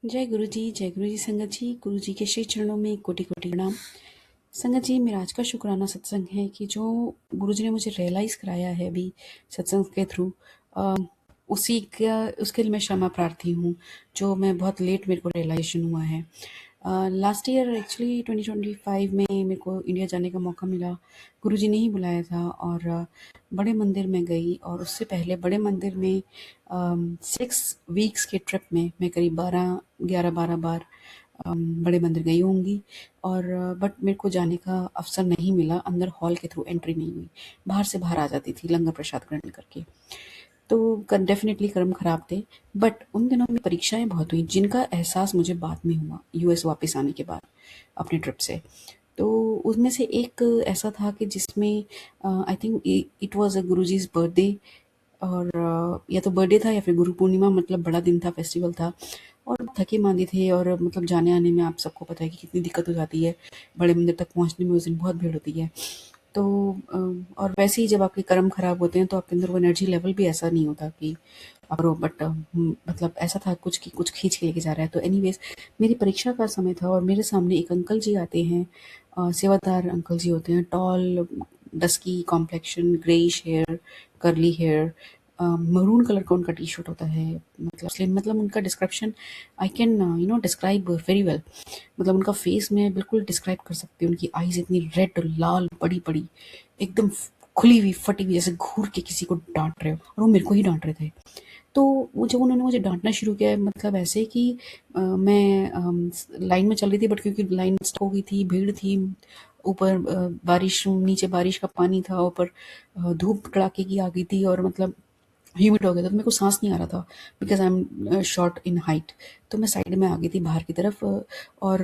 जय गुरु जी संगत जी। गुरु जी के श्री चरणों में कोटि कोटि प्रणाम। संगत जी, मेरा आज का शुक्राना सत्संग है कि जो गुरु जी ने मुझे रियलाइज़ कराया है अभी सत्संग के थ्रू, उसी का उसके लिए मैं क्षमा प्रार्थी हूँ, जो मैं बहुत लेट मेरे को रियलाइजेशन हुआ है। लास्ट ईयर एक्चुअली 2025 में मेरे को इंडिया जाने का मौका मिला। गुरु जी ने ही बुलाया था और बड़े मंदिर में गई, और उससे पहले बड़े मंदिर में 6 वीक्स के ट्रिप में मैं करीब 12 बार बड़े मंदिर गई होंगी। और बट मेरे को जाने का अवसर नहीं मिला, अंदर हॉल के थ्रू एंट्री नहीं हुई, बाहर से बाहर आ जाती थी लंगर प्रसाद ग्रहण करके। तो डेफिनेटली कर्म खराब थे। बट उन दिनों में परीक्षाएं बहुत हुई, जिनका एहसास मुझे बाद में हुआ यूएस वापस आने के बाद अपने ट्रिप से। तो उसमें से एक ऐसा था कि जिसमें I think it was a Guruji's birthday, और या तो बर्थडे था या फिर गुरु पूर्णिमा, मतलब बड़ा दिन था, फेस्टिवल था। और थके मांदे थे, और मतलब जाने आने में आप सबको पता है कि कितनी दिक्कत हो जाती है, बड़े मंदिर तक पहुंचने में उस दिन बहुत भीड़ होती है। तो और वैसे ही जब आपके कर्म खराब होते हैं तो आपके अंदर वो एनर्जी लेवल भी ऐसा नहीं होता कि आप रो, बट मतलब ऐसा था कुछ कि कुछ खींच के लेके जा रहा है। तो एनीवेज, मेरी परीक्षा का समय था और मेरे सामने एक अंकल जी आते हैं, सेवादार अंकल जी होते हैं, tall, dusky complexion, greyish hair, curly hair, maroon colour का उनका टी शर्ट होता है, मतलब स्लिम, मतलब उनका description I can describe very well. मतलब उनका फेस मैं बिल्कुल डिस्क्राइब कर सकती हूँ। उनकी आईज इतनी रेड, लाल, बड़ी बड़ी, एकदम खुली हुई, फटी हुई, जैसे घूर के किसी को डांट रहे हो, और वो मेरे को ही डांट रहे थे। तो वो जब उन्होंने मुझे डांटना शुरू किया, मतलब ऐसे कि मैं लाइन में चल रही थी, बट क्योंकि लाइन हो गई थी, भीड़ थी, ऊपर बारिश, नीचे बारिश का पानी था, ऊपर धूप कड़ाके की आ गई थी, और मतलब ह्यूमिड हो गया था, तो मेरे को सांस नहीं आ रहा था, because I am short in height. तो मैं साइड में आ गई थी बाहर की तरफ, और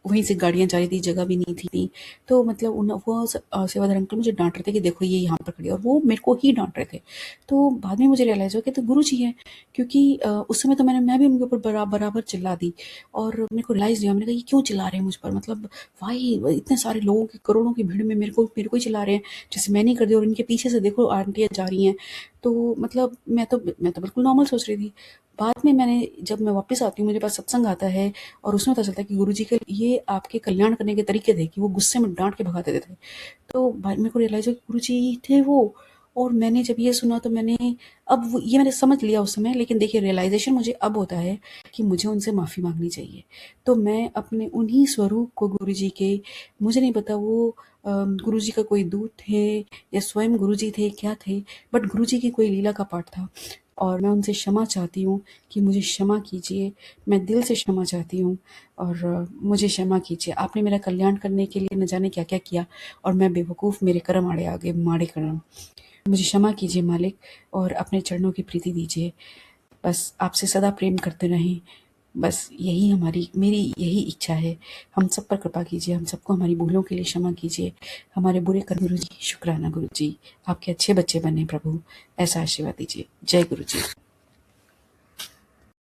वहीं से गाड़ियां जा रही थी, जगह भी नहीं थी। तो मतलब वो सेवादार अंकल मुझे डांट रहे थे कि देखो ये यहाँ पर खड़ी है, और वो मेरे को ही डांट रहे थे। तो बाद में मुझे रियलाइज हुआ कि तो गुरु जी है, क्योंकि उस समय तो मैं भी उनके ऊपर बराबर चिल्ला दी। और मेरे को रियलाइज हुआ, मैंने कहा ये क्यों चिल्ला रहे हैं मुझ पर, मतलब वाई, इतने सारे लोगों की, करोड़ों की भीड़ में मेरे को ही चिल्ला रहे हैं, जैसे मैं नहीं कर दी, और इनके पीछे से देखो आंटियां जा रही हैं। तो मतलब मैं तो बिल्कुल नॉर्मल सोच रही थी। बाद में जब मैं वापस आती हूँ, मेरे पास सत्संग आता है, और उसमें पता चलता है कि गुरुजी के ये आपके कल्याण करने के तरीके थे कि वो गुस्से में डांट के भगा देते थे। तो भाई मेरे को रियलाइज हुआ कि गुरुजी थे वो। और मैंने जब ये सुना तो ये मैंने समझ लिया उस समय, लेकिन देखिए रियलाइजेशन मुझे अब होता है कि मुझे उनसे माफ़ी मांगनी चाहिए। तो मैं अपने उन्हीं स्वरूप को गुरुजी के, मुझे नहीं पता वो गुरुजी का कोई दूत थे या स्वयं गुरुजी थे, क्या थे, बट गुरुजी की कोई लीला का पाठ था। और मैं उनसे क्षमा चाहती हूँ कि मुझे क्षमा कीजिए, मैं दिल से क्षमा चाहती हूँ। और मुझे क्षमा कीजिए, आपने मेरा कल्याण करने के लिए न जाने क्या क्या किया, और मैं बेवकूफ़, मेरे कर्म आड़े आ गए, माड़े कर्म। मुझे क्षमा कीजिए मालिक, और अपने चरणों की प्रीति दीजिए। बस आपसे सदा प्रेम करते रहें, बस यही मेरी यही इच्छा है। हम सब पर कृपा कीजिए, हम सबको हमारी भूलों के लिए क्षमा कीजिए, हमारे बुरे कर्म, गुरु जी शुक्राना गुरु जी, आपके अच्छे बच्चे बने प्रभु, ऐसा आशीर्वाद दीजिए। जय गुरु जी।